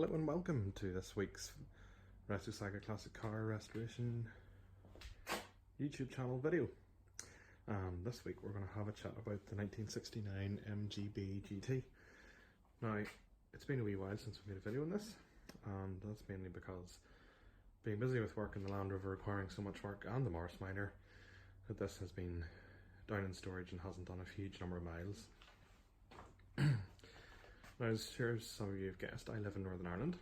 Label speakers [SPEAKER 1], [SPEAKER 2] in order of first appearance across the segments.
[SPEAKER 1] Hello and welcome to this week's Retro Saga Classic Car Restoration YouTube channel video. This week we're going to have a chat about the 1969 MGB GT. Now, it's been a wee while since we made a video on this, and that's mainly because being busy with work in the Land Rover requiring so much work and the Morris Minor, that this has been down in storage and hasn't done a huge number of miles. Now, as sure as some of you have guessed, I live in Northern Ireland,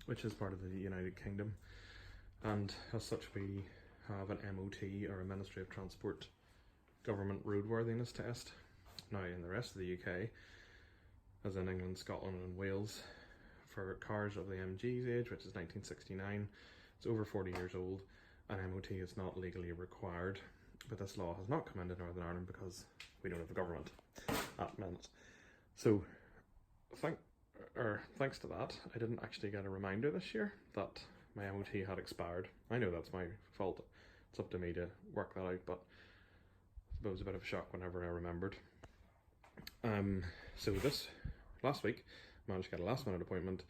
[SPEAKER 1] which is part of the United Kingdom, and as such we have an MOT, or a Ministry of Transport government roadworthiness test. Now, in the rest of the UK, as in England, Scotland and Wales, for cars of the MG's age, which is 1969, it's over 40 years old, an MOT is not legally required. But this law has not come into Northern Ireland because we don't have a government at the minute. So, thanks to that, I didn't actually get a reminder this year that my MOT had expired. I know that's my fault. It's up to me to work that out, but I suppose a bit of a shock whenever I remembered. So this last week, I managed to get a last minute appointment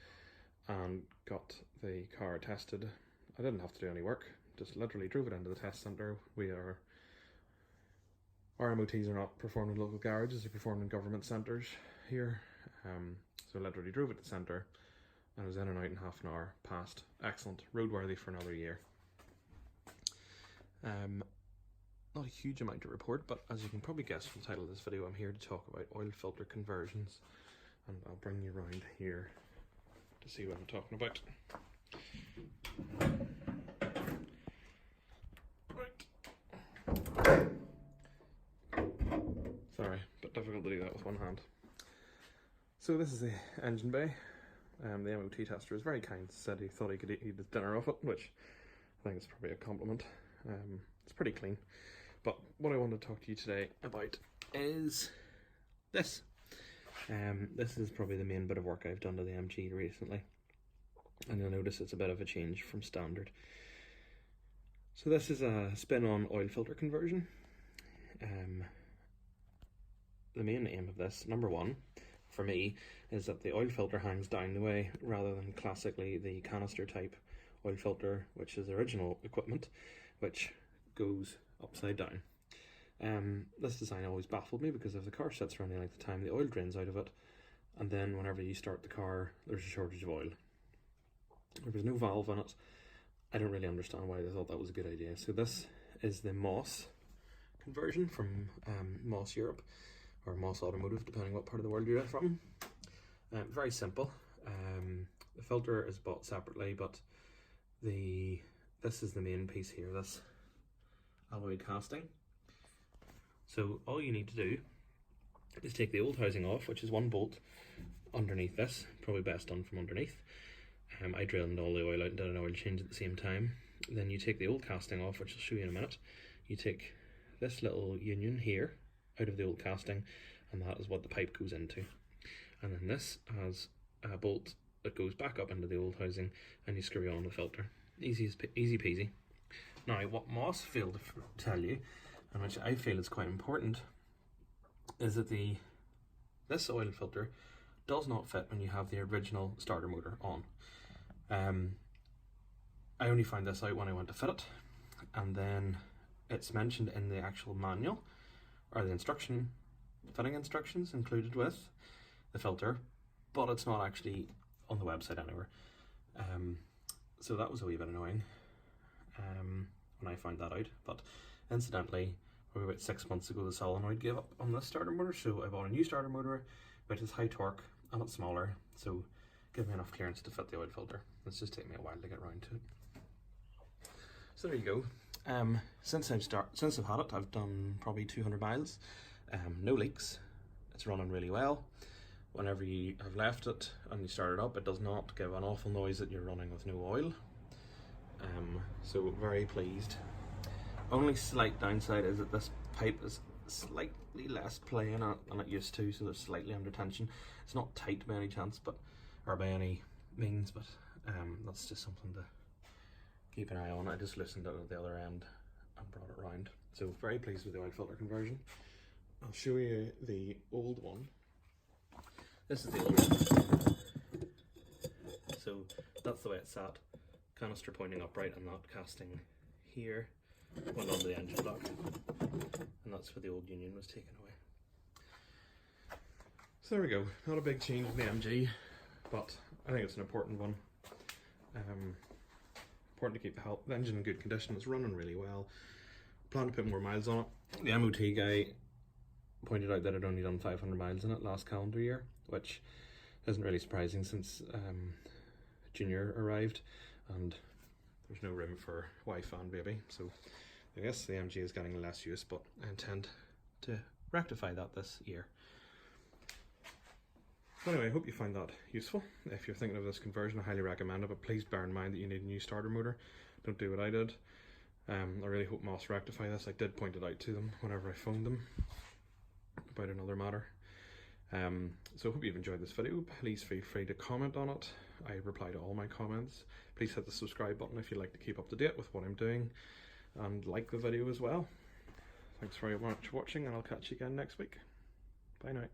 [SPEAKER 1] and got the car tested. I didn't have to do any work, just literally drove it into the test centre. Our MOTs are not performed in local garages, they're performed in government centres here. So I literally drove it to the centre and I was in and out in half an hour, passed. Excellent, roadworthy for another year. Not a huge amount to report, but as you can probably guess from the title of this video, I'm here to talk about oil filter conversions, and I'll bring you around here to see what I'm talking about. Sorry, but difficult to do that with one hand. So this is the engine bay. The MOT tester is very kind, said he thought he could eat his dinner off it, which I think is probably a compliment. It's pretty clean. But what I want to talk to you today about is this. This is probably the main bit of work I've done to the MG recently, and you'll notice it's a bit of a change from standard. So this is a spin-on oil filter conversion. The main aim of this, number one, for me, is that the oil filter hangs down the way rather than classically the canister type oil filter, which is original equipment, which goes upside down. This design always baffled me because if the car sits for any length of time, the oil drains out of it, and then whenever you start the car, there's a shortage of oil. There was no valve in it. I don't really understand why they thought that was a good idea. So this is the Moss conversion from Moss Europe, or Moss Automotive, depending what part of the world you're from. Very simple. The filter is bought separately, but this is the main piece here, this alloy casting. So all you need to do is take the old housing off, which is one bolt underneath this, probably best done from underneath. I drilled all the oil out and did an oil change at the same time. Then you take the old casting off, which I'll show you in a minute. You take this little union here out of the old casting, and that is what the pipe goes into. And then this has a bolt that goes back up into the old housing, and you screw on the filter. Easy peasy. Now, what Moss failed to tell you, and which I feel is quite important, is that this oil filter does not fit when you have the original starter motor on. I only found this out when I went to fit it, and then it's mentioned in the actual manual, or the fitting instructions included with the filter, but it's not actually on the website anywhere. So that was a wee bit annoying when I found that out. But incidentally, probably about 6 months ago, the solenoid gave up on this starter motor, so I bought a new starter motor, which is high torque and it's smaller, so give me enough clearance to fit the oil filter. It's just taken me a while to get around to it. So there you go. Since I've had it, I've done probably 200 miles. No leaks. It's running really well. Whenever you have left it and you start it up, it does not give an awful noise that you're running with no oil. So very pleased. Only slight downside is that this pipe is slightly less play in it than it used to, so there's slightly under tension. It's not tight by any chance, or by any means, but that's just something to keep an eye on. I just loosened it at the other end and brought it round. So very pleased with the oil filter conversion. I'll show you the old one. This is the old one. So that's the way it's sat. Canister pointing upright and not casting here. Went onto the engine block, and that's where the old union was taken away. So there we go. Not a big change in the MG, but I think it's an important one. Important to keep the engine in good condition. It's running really well. Plan to put more miles on it. The MOT guy pointed out that I'd only done 500 miles in it last calendar year, which isn't really surprising since Junior arrived and there's no room for wife and baby. So I guess the MG is getting less use, but I intend to rectify that this year. So anyway, I hope you find that useful. If you're thinking of this conversion, I highly recommend it, but please bear in mind that you need a new starter motor. Don't do what I did. I really hope Moss rectify this. I did point it out to them whenever I phoned them about another matter. So I hope you've enjoyed this video. Please feel free to comment on it. I reply to all my comments. Please hit the subscribe button if you'd like to keep up to date with what I'm doing, and like the video as well. Thanks very much for watching, and I'll catch you again next week. Bye now.